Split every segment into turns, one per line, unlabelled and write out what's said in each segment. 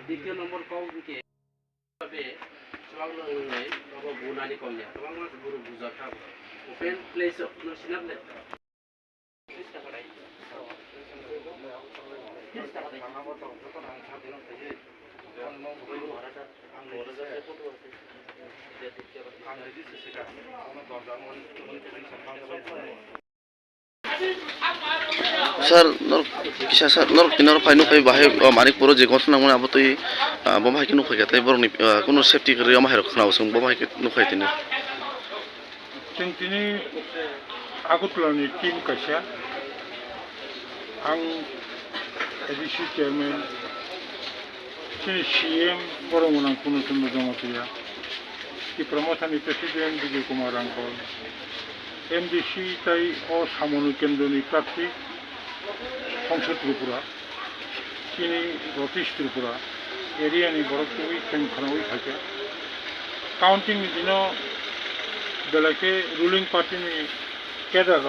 দ্বিতীয় নম্বর কমকে ভাবে সবাই বাবা বুনানি কমনে তোমার মাছ গুরু বুঝা খাব ওপেন প্লেস অফ নো সিনাবলে
Sir, kisah sir, kinor painu pai bahai manik poro je gotna mona abotoi bomba kinu khoi gatai boroni kuno safety kri ama herok khna usung bomba kinu khoi tini.
जों दिनै आगरतलानि team कायसा आं ADC chairman दिनै CM Barman आं पुनचन्द्र दमातिया प्रमथानि president Vijay Kumar रांखल MDC ताई अ सामनु केन्द्रनि प्रार्थी संसद त्रिपुरा दिनै north east Tripura एरियानि बरकटुई केंखानावै थाके काउंटिंग दिनो बेलाके रुलिंग पार्टीनि केडार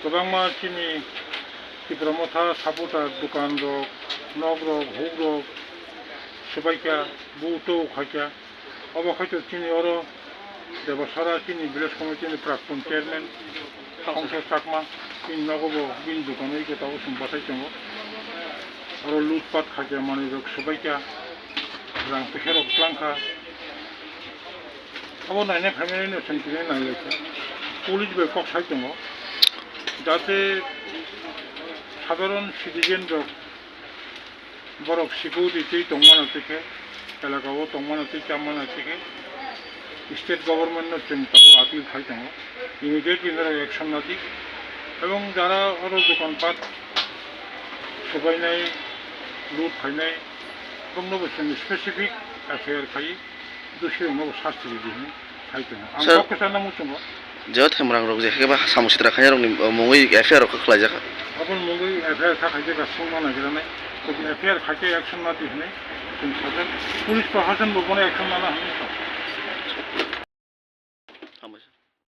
गोबां मानसिनि प्रमथा सापुटार दुकान रक नग रक हुक रक सबाइका बुटो खाइका अब हयতো তিনি और देवसारा তিনি विलेज कमिटिनि प्राक्तन चेयरमैन संसद चाकमा তিনি नगबो बिन दुकानै गोटाव संबाथाय दङ और लुटपाट खाइका माने रक सबाइका रां पेहेरक क्लांखा अब नायनाय फैमिलिनि सेंटिने नायलायखा पुलिस बे कक साइड दङ जाहाथे साधारण सिटिजेन रक बरक सिकिउरिटी दंमाना থেকে এলাকাও দंमाना থেকে চামানা থেকে स्टेट गवर्नमेंट जों ताव आपिल खाइ दङ इमिडिएट इनारा एक्शन नादिक এবং যারা আরো দোকানপাট সবাইনাই লুট খাইনাই এবং নবসেন স্পেসিফিক এফআইআর খাই दोषी नब शास्ति दिने खाइ दङ आं कक साना मुचङ
Jauh temrang rok je heba samusitra khanya rok ni mungui FIR rok khlai jaka.
अपन मुंगै एफआईआर थाखाय जायगा सुंमा नागिरनाय एफआईआर खाके एक्शन ना दिने जों साजों पुलिस प्रशासन बने एक्शन लानो हायो